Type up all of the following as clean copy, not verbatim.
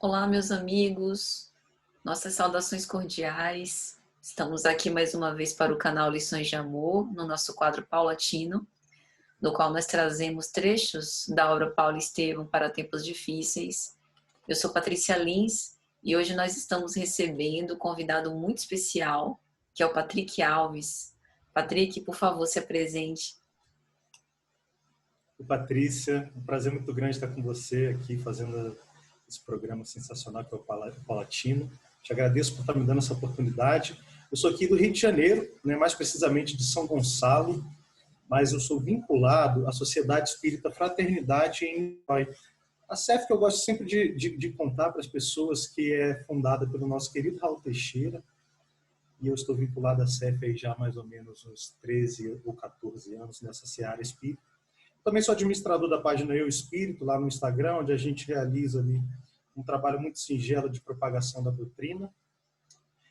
Olá, meus amigos, nossas saudações cordiais. Estamos aqui mais uma vez para o canal Lições de Amor, no nosso quadro paulatino, no qual nós trazemos trechos da obra Paulo Estevam para tempos difíceis. Eu sou Patrícia Lins e hoje nós estamos recebendo um convidado muito especial, que é o Patrick Alves. Patrick, por favor, se apresente. Oi, Patrícia, um prazer muito grande estar com você aqui fazendo esse programa sensacional que é o Paulatino. Te agradeço por estar me dando essa oportunidade. Eu sou aqui do Rio de Janeiro, mais precisamente de São Gonçalo, mas eu sou vinculado à Sociedade Espírita Fraternidade em Niterói. A CEF que eu gosto sempre de contar para as pessoas que é fundada pelo nosso querido Raul Teixeira, e eu estou vinculado à CEF aí já há mais ou menos uns 13 ou 14 anos nessa seara espírita. Também sou administrador da página Eu Espírito, lá no Instagram, onde a gente realiza ali um trabalho muito singelo de propagação da doutrina.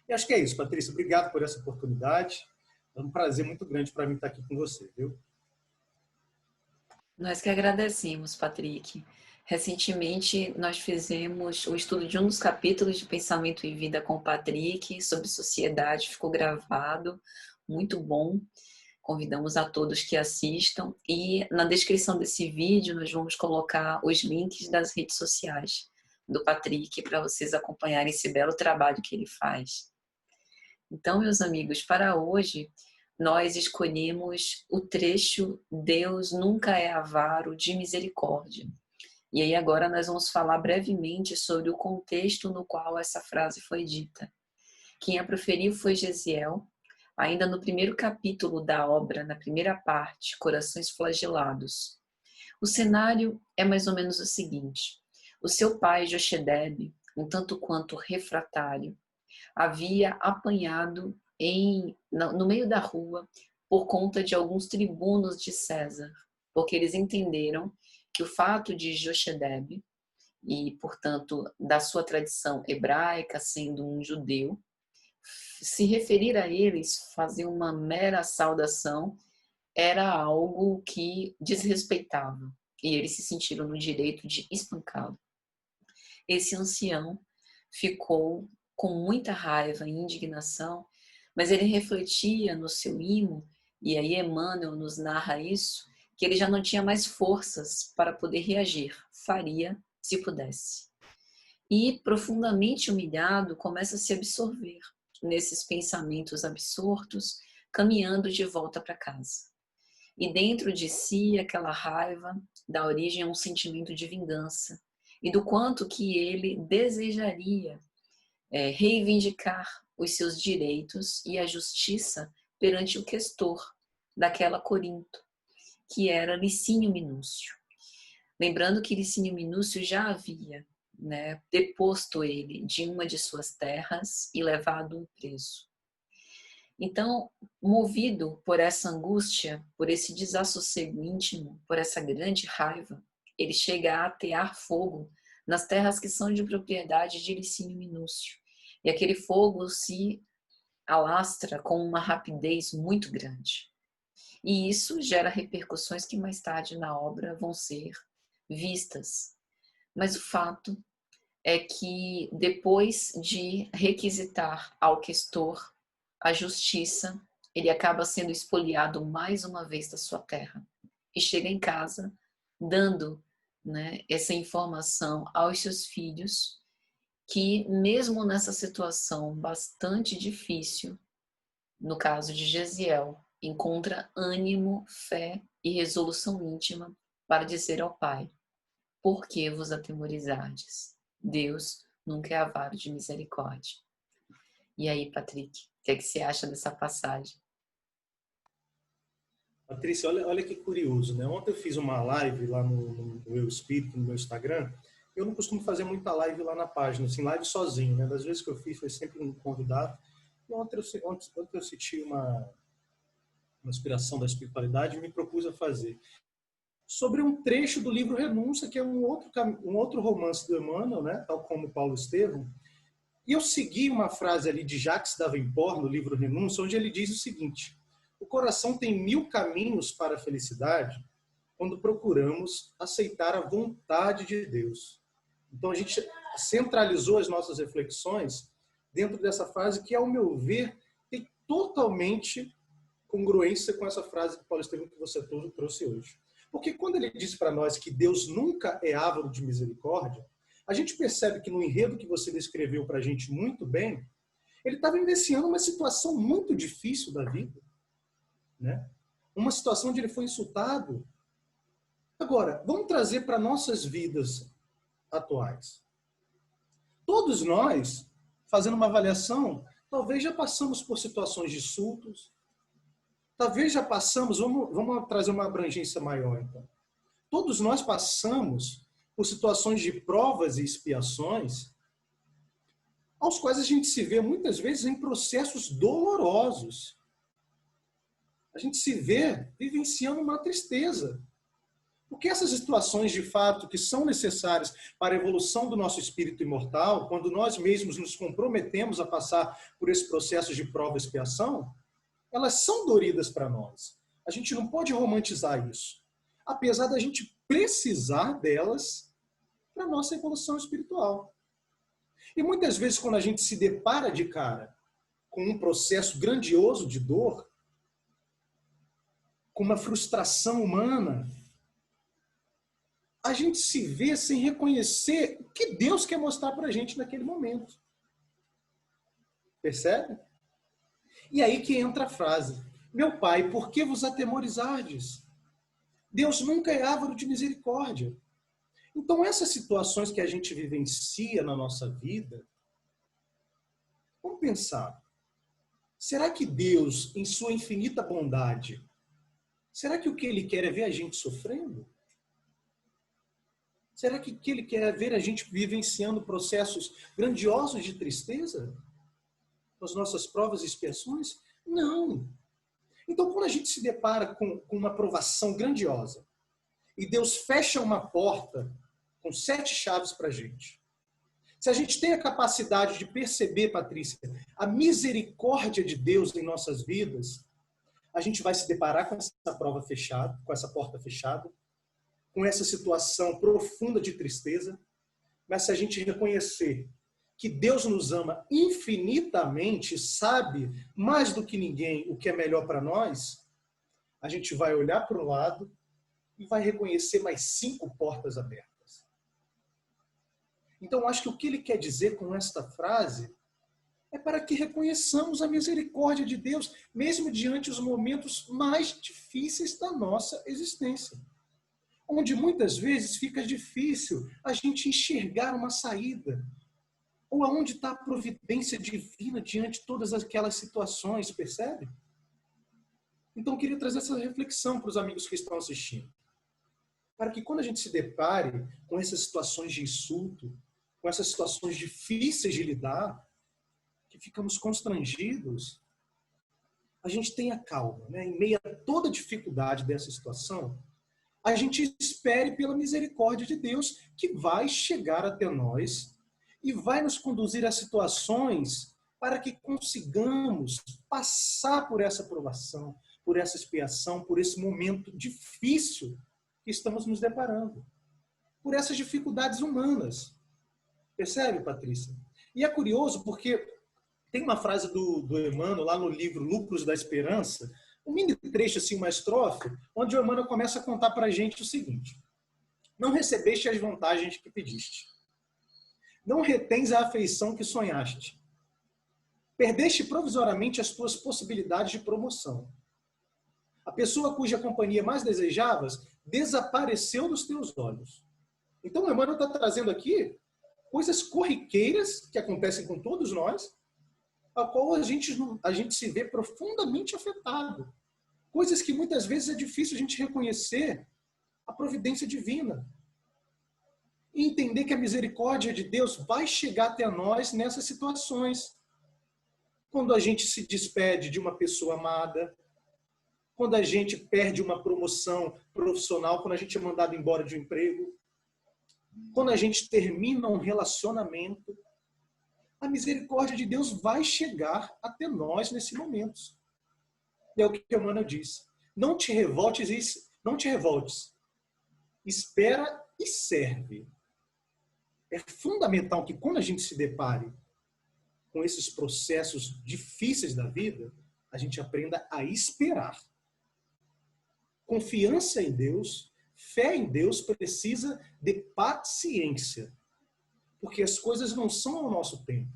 E acho que é isso, Patrícia. Obrigado por essa oportunidade. É um prazer muito grande para mim estar aqui com você, viu? Nós que agradecemos, Patrick. Recentemente, nós fizemos o estudo de um dos capítulos de Pensamento e Vida com o Patrick, sobre sociedade, ficou gravado, muito bom. Convidamos a todos que assistam. E na descrição desse vídeo, nós vamos colocar os links das redes sociais do Patrick, para vocês acompanharem esse belo trabalho que ele faz. Então, meus amigos, para hoje, nós escolhemos o trecho Deus nunca é avaro de misericórdia. E aí agora nós vamos falar brevemente sobre o contexto no qual essa frase foi dita. Quem a proferiu foi Gesiel, ainda no primeiro capítulo da obra, na primeira parte, Corações Flagelados. O cenário é mais ou menos o seguinte: o seu pai, Jochedebe, um tanto quanto refratário, havia apanhado no meio da rua por conta de alguns tribunos de César, porque eles entenderam que o fato de Jochedebe, e portanto da sua tradição hebraica, sendo um judeu, se referir a eles, fazer uma mera saudação, era algo que desrespeitava, e eles se sentiram no direito de espancá-lo. Esse ancião ficou com muita raiva e indignação, mas ele refletia no seu imo, e aí Emmanuel nos narra isso, que ele já não tinha mais forças para poder reagir, faria se pudesse. E, profundamente humilhado, começa a se absorver nesses pensamentos absortos, caminhando de volta para casa. E dentro de si, aquela raiva dá origem a um sentimento de vingança, e do quanto que ele desejaria reivindicar os seus direitos e a justiça perante o questor daquela Corinto, que era Licínio Minúcio. Lembrando que Licínio Minúcio já havia deposto ele de uma de suas terras e levado-o preso. Então, movido por essa angústia, por esse desassossego íntimo, por essa grande raiva, ele chega a atear fogo nas terras que são de propriedade de Licínio Minúcio. E aquele fogo se alastra com uma rapidez muito grande. E isso gera repercussões que mais tarde na obra vão ser vistas. Mas o fato é que depois de requisitar ao questor a justiça, ele acaba sendo expoliado mais uma vez da sua terra. E chega em casa dando essa informação aos seus filhos, que mesmo nessa situação bastante difícil, no caso de Gesiel, encontra ânimo, fé e resolução íntima para dizer ao pai: por que vos atemorizardes? Deus nunca é avaro de misericórdia. E aí, Patrick, o que é que você acha dessa passagem? Patrícia, olha que curioso, né? Ontem eu fiz uma live lá no Eu Espírito, no meu Instagram. Eu não costumo fazer muita live lá na página, assim, live sozinho, né? Das vezes que eu fiz foi sempre um convidado. E ontem eu senti uma inspiração da espiritualidade e me propus a fazer sobre um trecho do livro Renúncia, que é um outro romance do Emmanuel, né? Tal como Paulo Estevam. E eu segui uma frase ali de Jacques Davenport, no livro Renúncia, onde ele diz o seguinte: o coração tem 1000 caminhos para a felicidade quando procuramos aceitar a vontade de Deus. Então a gente centralizou as nossas reflexões dentro dessa frase que, ao meu ver, tem totalmente congruência com essa frase de Paulo Estevão que você trouxe hoje. Porque quando ele diz para nós que Deus nunca é ávaro de misericórdia, a gente percebe que no enredo que você descreveu para a gente muito bem, ele estava vivenciando uma situação muito difícil da vida, né? Uma situação onde ele foi insultado. Agora, vamos trazer para nossas vidas atuais. Todos nós, fazendo uma avaliação, talvez já passamos por situações de insultos, talvez já passamos, vamos trazer uma abrangência maior então. Todos nós passamos por situações de provas e expiações, aos quais a gente se vê muitas vezes em processos dolorosos. A gente se vê vivenciando uma tristeza. Porque essas situações, de fato, que são necessárias para a evolução do nosso espírito imortal, quando nós mesmos nos comprometemos a passar por esse processo de prova e expiação, elas são doridas para nós. A gente não pode romantizar isso, apesar da gente precisar delas para a nossa evolução espiritual. E muitas vezes, quando a gente se depara de cara com um processo grandioso de dor, com uma frustração humana, a gente se vê sem reconhecer o que Deus quer mostrar para a gente naquele momento. Percebe? E aí que entra a frase: meu Pai, por que vos atemorizardes? Deus nunca é ávaro de misericórdia. Então, essas situações que a gente vivencia na nossa vida, vamos pensar, será que Deus, em sua infinita bondade, será que o que Ele quer é ver a gente sofrendo? Será que o que Ele quer é ver a gente vivenciando processos grandiosos de tristeza? Com as nossas provas e expiações? Não. Então, quando a gente se depara com uma provação grandiosa, e Deus fecha uma porta com 7 chaves para a gente, se a gente tem a capacidade de perceber, Patrícia, a misericórdia de Deus em nossas vidas, a gente vai se deparar com essa prova fechada, com essa porta fechada, com essa situação profunda de tristeza, mas se a gente reconhecer que Deus nos ama infinitamente, sabe mais do que ninguém o que é melhor para nós, a gente vai olhar para o lado e vai reconhecer mais 5 portas abertas. Então, acho que o que ele quer dizer com esta frase é para que reconheçamos a misericórdia de Deus, mesmo diante dos momentos mais difíceis da nossa existência. Onde muitas vezes fica difícil a gente enxergar uma saída. Ou aonde está a providência divina diante de todas aquelas situações, percebe? Então, eu queria trazer essa reflexão para os amigos que estão assistindo. Para que quando a gente se depare com essas situações de insulto, com essas situações difíceis de lidar, que ficamos constrangidos, a gente tenha calma, né? Em meio a toda a dificuldade dessa situação, a gente espere pela misericórdia de Deus, que vai chegar até nós e vai nos conduzir a situações para que consigamos passar por essa provação, por essa expiação, por esse momento difícil que estamos nos deparando, por essas dificuldades humanas. Percebe, Patrícia? E é curioso porque tem uma frase do Emmanuel lá no livro Lucros da Esperança, um mini trecho, assim, uma estrofe, onde o Emmanuel começa a contar para a gente o seguinte: não recebeste as vantagens que pediste. Não retens a afeição que sonhaste. Perdeste provisoriamente as tuas possibilidades de promoção. A pessoa cuja companhia mais desejavas desapareceu dos teus olhos. Então, o Emmanuel está trazendo aqui coisas corriqueiras que acontecem com todos nós, a qual a gente se vê profundamente afetado. Coisas que muitas vezes é difícil a gente reconhecer a providência divina. E entender que a misericórdia de Deus vai chegar até nós nessas situações. Quando a gente se despede de uma pessoa amada, quando a gente perde uma promoção profissional, quando a gente é mandado embora de um emprego, quando a gente termina um relacionamento, a misericórdia de Deus vai chegar até nós nesse momento. E é o que o Emmanuel diz: não te revoltes, espera e serve. É fundamental que quando a gente se depare com esses processos difíceis da vida, a gente aprenda a esperar. Confiança em Deus, fé em Deus precisa de paciência, porque as coisas não são ao nosso tempo.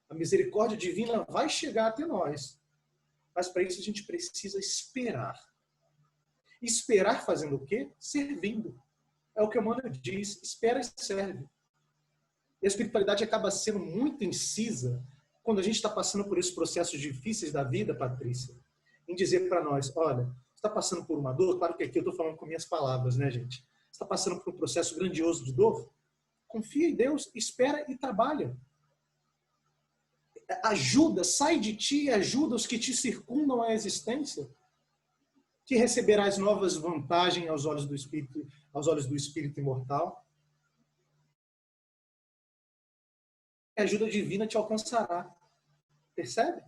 A misericórdia divina vai chegar até nós, mas para isso a gente precisa esperar. Esperar fazendo o quê? Servindo. É o que o Emmanuel diz, espera e serve. E a espiritualidade acaba sendo muito incisa quando a gente está passando por esses processos difíceis da vida, Patrícia, em dizer para nós, olha, você está passando por uma dor, claro que aqui eu estou falando com minhas palavras, né, gente? Você está passando por um processo grandioso de dor? Confia em Deus, espera e trabalha. Ajuda, sai de ti e ajuda os que te circundam à existência, que receberás novas vantagens aos olhos do Espírito imortal. A ajuda divina te alcançará. Percebe?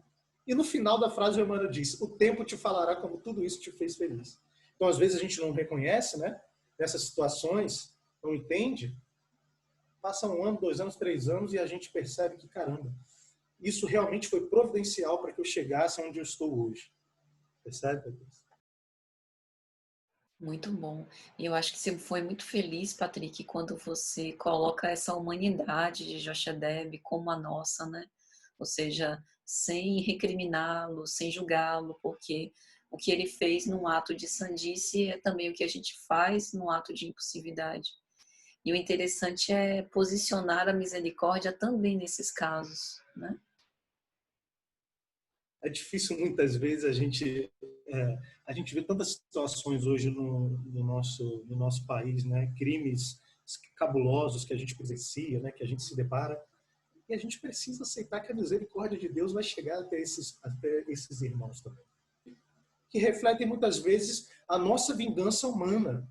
E no final da frase o Emmanuel diz, o tempo te falará como tudo isso te fez feliz. Então, às vezes a gente não reconhece, né? Nessas situações, não entende. Passa 1 ano, 2 anos, 3 anos e a gente percebe que, caramba, isso realmente foi providencial para que eu chegasse onde eu estou hoje. Percebe, Patrícia? Muito bom. E eu acho que você foi muito feliz, Patrick, quando você coloca essa humanidade de Jochebed como a nossa, né? Ou seja, sem recriminá-lo, sem julgá-lo, porque o que ele fez num ato de sandice é também o que a gente faz num ato de impulsividade. E o interessante é posicionar a misericórdia também nesses casos, né? É difícil muitas vezes a gente vê tantas situações hoje no nosso país, né? Crimes cabulosos que a gente presencia, né? Que a gente se depara. E a gente precisa aceitar que a misericórdia de Deus vai chegar até esses irmãos também. Que refletem muitas vezes a nossa vingança humana.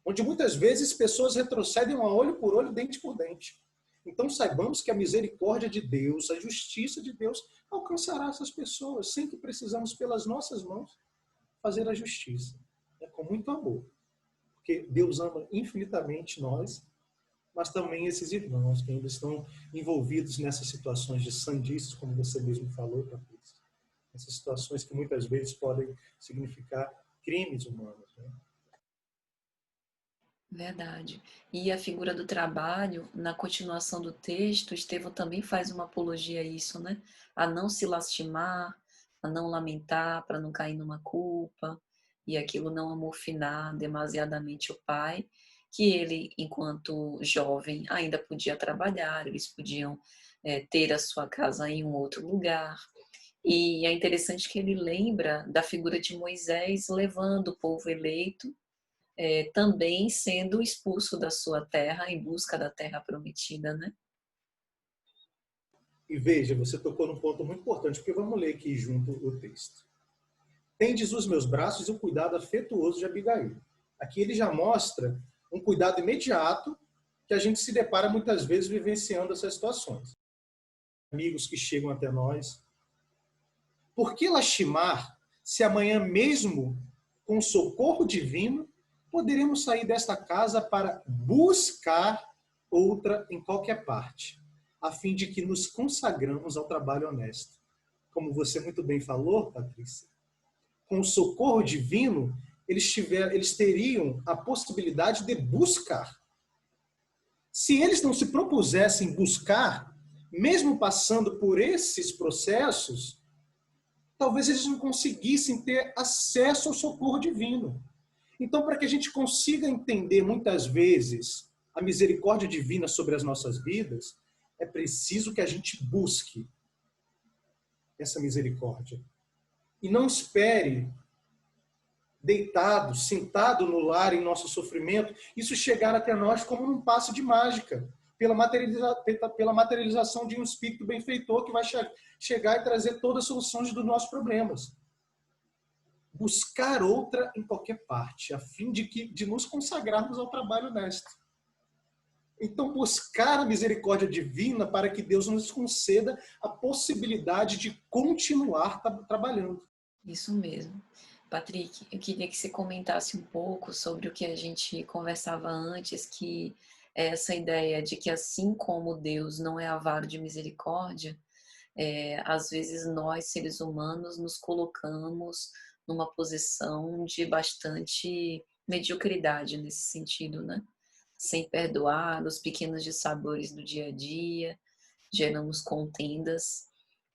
Onde muitas vezes pessoas retrocedem a olho por olho, dente por dente. Então saibamos que a misericórdia de Deus, a justiça de Deus alcançará essas pessoas, sem que precisamos pelas nossas mãos fazer a justiça. Com muito amor. Porque Deus ama infinitamente nós, mas também esses irmãos que ainda estão envolvidos nessas situações de sandices, como você mesmo falou, Patrícia. Essas situações que muitas vezes podem significar crimes humanos, né? Verdade. E a figura do trabalho, na continuação do texto, Estevão também faz uma apologia a isso, né? A não se lastimar, a não lamentar, para não cair numa culpa, e aquilo não amorfinar demasiadamente o pai, que ele, enquanto jovem, ainda podia trabalhar, eles podiam ter a sua casa em um outro lugar. E é interessante que ele lembra da figura de Moisés levando o povo eleito também sendo expulso da sua terra em busca da terra prometida, né? E veja, você tocou num ponto muito importante, porque vamos ler aqui junto o texto. Tendes os meus braços e o cuidado afetuoso de Abigail. Aqui ele já mostra um cuidado imediato que a gente se depara muitas vezes vivenciando essas situações. Amigos que chegam até nós. Por que lastimar se amanhã mesmo, com socorro divino, poderemos sair desta casa para buscar outra em qualquer parte, a fim de que nos consagramos ao trabalho honesto? Como você muito bem falou, Patrícia, com o socorro divino, eles teriam a possibilidade de buscar. Se eles não se propusessem buscar, mesmo passando por esses processos, talvez eles não conseguissem ter acesso ao socorro divino. Então, para que a gente consiga entender muitas vezes a misericórdia divina sobre as nossas vidas, é preciso que a gente busque essa misericórdia. E não espere, deitado, sentado no lar em nosso sofrimento, isso chegar até nós como num passe de mágica, pela materialização de um espírito benfeitor que vai chegar e trazer todas as soluções dos nossos problemas. Buscar outra em qualquer parte, a fim de nos consagrarmos ao trabalho honesto. Então, buscar a misericórdia divina para que Deus nos conceda a possibilidade de continuar trabalhando. Isso mesmo. Patrick, eu queria que você comentasse um pouco sobre o que a gente conversava antes, que essa ideia de que assim como Deus não é avaro de misericórdia, às vezes nós, seres humanos, nos colocamos numa posição de bastante mediocridade nesse sentido, né? Sem perdoar os pequenos dissabores do dia a dia, geramos contendas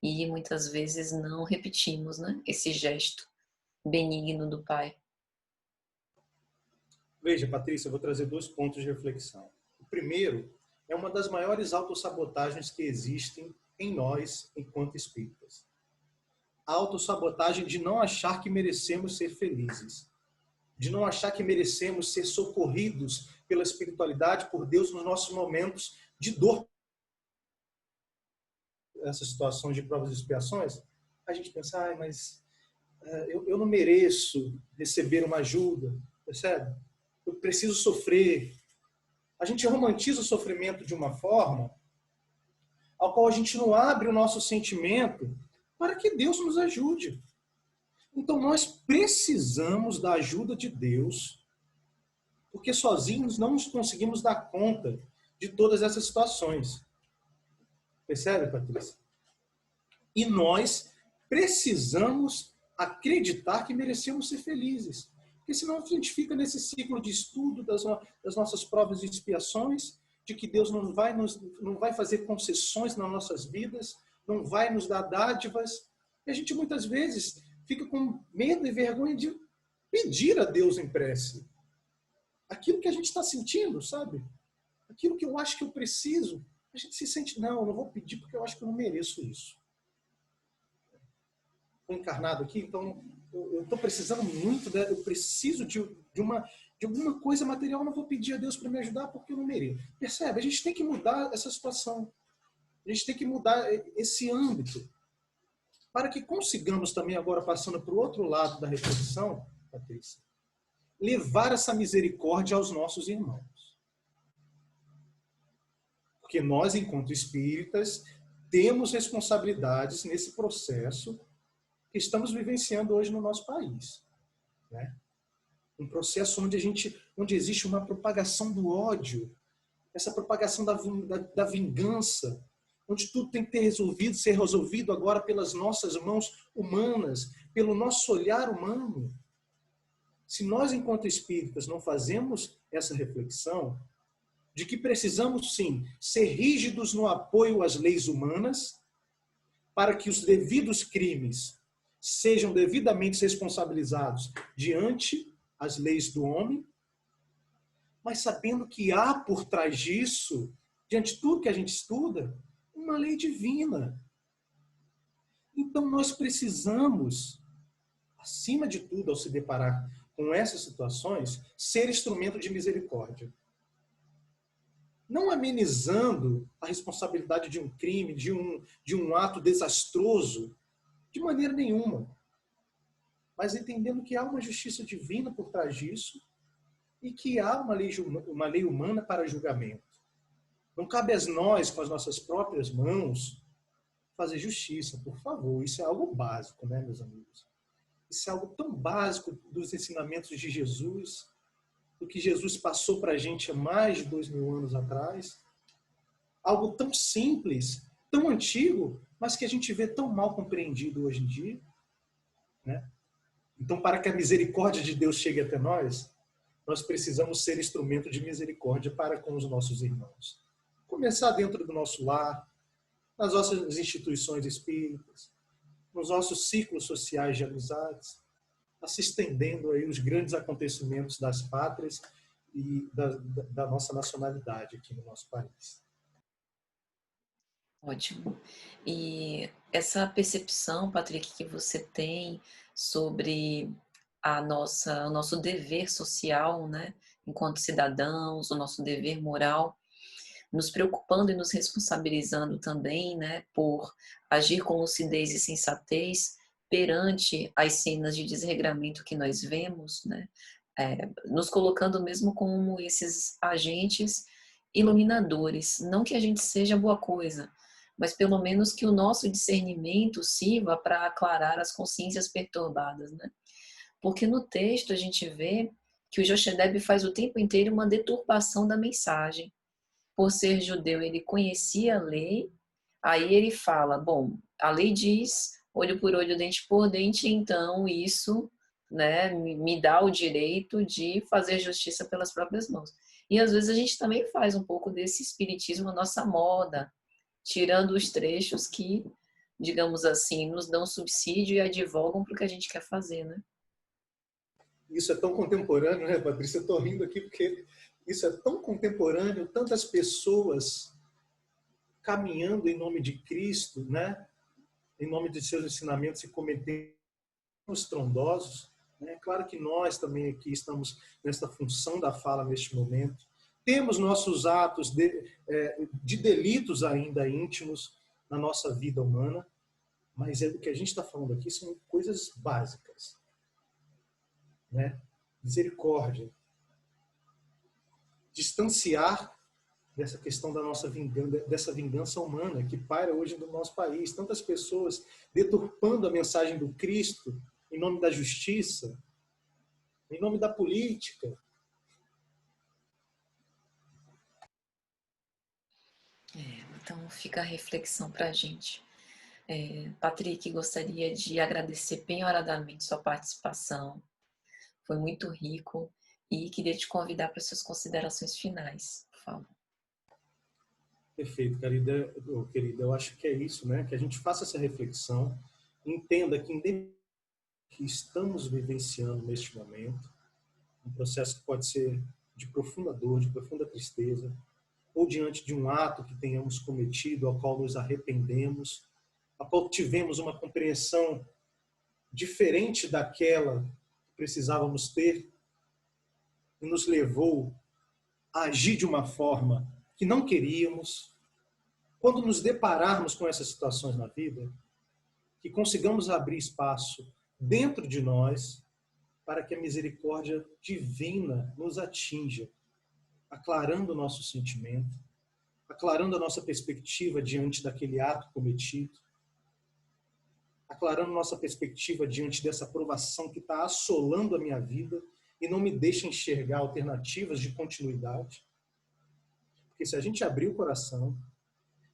e muitas vezes não repetimos, né, esse gesto benigno do Pai. Veja, Patrícia, eu vou trazer 2 pontos de reflexão. O primeiro é uma das maiores autossabotagens que existem em nós, enquanto espíritas. A autossabotagem de não achar que merecemos ser felizes, de não achar que merecemos ser socorridos pela espiritualidade, por Deus, nos nossos momentos de dor. Essas situações de provas e expiações, a gente pensa, mas eu não mereço receber uma ajuda, percebe? Eu preciso sofrer. A gente romantiza o sofrimento de uma forma ao qual a gente não abre o nosso sentimento para que Deus nos ajude. Então nós precisamos da ajuda de Deus, porque sozinhos não nos conseguimos dar conta de todas essas situações. Percebe, Patrícia? E nós precisamos acreditar que merecemos ser felizes. Porque senão a gente fica nesse ciclo de estudo das nossas provas e expiações, de que Deus não vai fazer concessões nas nossas vidas, não vai nos dar dádivas. E a gente muitas vezes fica com medo e vergonha de pedir a Deus em prece. Aquilo que a gente está sentindo, sabe? Aquilo que eu acho que eu preciso, a gente se sente, não, eu não vou pedir porque eu acho que eu não mereço isso. Estou encarnado aqui, então eu estou precisando muito, né? Eu preciso de alguma coisa material, eu não vou pedir a Deus para me ajudar porque eu não mereço. Percebe? A gente tem que mudar essa situação. A gente tem que mudar esse âmbito para que consigamos também, agora passando para o outro lado da reflexão, Patrícia, levar essa misericórdia aos nossos irmãos. Porque nós, enquanto espíritas, temos responsabilidades nesse processo que estamos vivenciando hoje no nosso país, né? Um processo onde existe uma propagação do ódio, essa propagação da vingança, onde tudo tem que ser resolvido agora pelas nossas mãos humanas, pelo nosso olhar humano. Se nós, enquanto espíritas, não fazemos essa reflexão de que precisamos, sim, ser rígidos no apoio às leis humanas para que os devidos crimes sejam devidamente responsabilizados diante as leis do homem, mas sabendo que há por trás disso, diante de tudo que a gente estuda, uma lei divina. Então nós precisamos, acima de tudo, ao se deparar com essas situações, ser instrumento de misericórdia. Não amenizando a responsabilidade de um crime, de um ato desastroso, de maneira nenhuma. Mas entendendo que há uma justiça divina por trás disso e que há uma lei humana para julgamento. Não cabe a nós, com as nossas próprias mãos, fazer justiça, por favor. Isso é algo básico, né, meus amigos? Isso é algo tão básico dos ensinamentos de Jesus, do que Jesus passou para a gente há mais de 2000 anos atrás. Algo tão simples, tão antigo, mas que a gente vê tão mal compreendido hoje em dia, né? Então, para que a misericórdia de Deus chegue até nós precisamos ser instrumento de misericórdia para com os nossos irmãos. Começar dentro do nosso lar, nas nossas instituições espíritas, nos nossos ciclos sociais de amizades, se estendendo aí os grandes acontecimentos das pátrias e da nossa nacionalidade aqui no nosso país. Ótimo. E essa percepção, Patrick, que você tem sobre o nosso dever social, né, enquanto cidadãos, o nosso dever moral, nos preocupando e nos responsabilizando também, né, por agir com lucidez e sensatez perante as cenas de desregramento que nós vemos, né, nos colocando mesmo como esses agentes iluminadores. Não que a gente seja boa coisa, mas pelo menos que o nosso discernimento sirva para aclarar as consciências perturbadas, né? Porque no texto a gente vê que o Jochedeb faz o tempo inteiro uma deturpação da mensagem. por ser judeu, ele conhecia a lei. Aí ele fala, bom, a lei diz olho por olho, dente por dente, então isso, né, me dá o direito de fazer justiça pelas próprias mãos. E às vezes a gente também faz um pouco desse espiritismo a nossa moda, tirando os trechos que, digamos assim, nos dão subsídio e advogam para o que a gente quer fazer, né? Isso é tão contemporâneo, né, Patrícia? Eu estou rindo aqui porque isso é tão contemporâneo, tantas pessoas caminhando em nome de Cristo, né? Em nome de seus ensinamentos e cometendo estrondosos. Né? Claro que nós também aqui estamos nesta função da fala neste momento. Temos nossos atos de delitos ainda íntimos na nossa vida humana, mas o que a gente está falando aqui são coisas básicas. Né? Misericórdia. Distanciar dessa questão da nossa vingança, dessa vingança humana que paira hoje no nosso país. Tantas pessoas deturpando a mensagem do Cristo em nome da justiça, em nome da política. Então fica a reflexão para a gente. Patrick, gostaria de agradecer penhoradamente sua participação. Foi muito rico e queria te convidar para suas considerações finais, por favor. Perfeito, querida. Eu acho que é isso, né? Que a gente faça essa reflexão, entenda que independente do que estamos vivenciando neste momento, um processo que pode ser de profunda dor, de profunda tristeza, ou diante de um ato que tenhamos cometido, ao qual nos arrependemos, a qual tivemos uma compreensão diferente daquela que precisávamos ter, e nos levou a agir de uma forma que não queríamos. Quando nos depararmos com essas situações na vida, que consigamos abrir espaço dentro de nós para que a misericórdia divina nos atinja, aclarando o nosso sentimento, aclarando a nossa perspectiva diante daquele ato cometido, aclarando nossa perspectiva diante dessa provação que está assolando a minha vida e não me deixa enxergar alternativas de continuidade. Porque se a gente abrir o coração,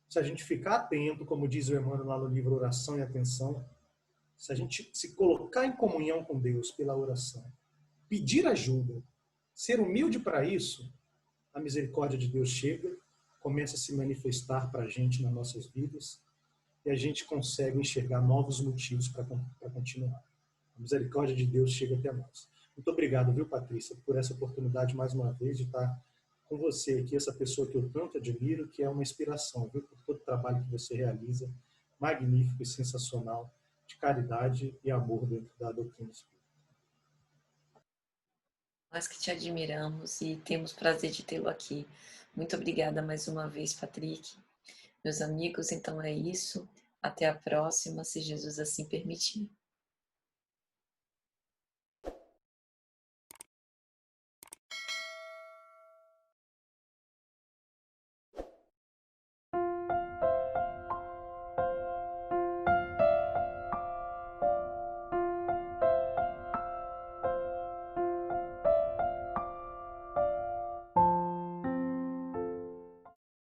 se a gente ficar atento, como diz o Emmanuel lá no livro Oração e Atenção, se a gente se colocar em comunhão com Deus pela oração, pedir ajuda, ser humilde para isso, a misericórdia de Deus chega, começa a se manifestar para a gente nas nossas vidas e a gente consegue enxergar novos motivos para continuar. A misericórdia de Deus chega até nós. Muito obrigado, viu, Patrícia, por essa oportunidade mais uma vez de estar com você aqui, essa pessoa que eu tanto admiro, que é uma inspiração, viu, por todo o trabalho que você realiza, magnífico e sensacional, de caridade e amor dentro da doutrina espírita. Nós que te admiramos e temos prazer de tê-lo aqui. Muito obrigada mais uma vez, Patrick. Meus amigos, então é isso. Até a próxima, se Jesus assim permitir.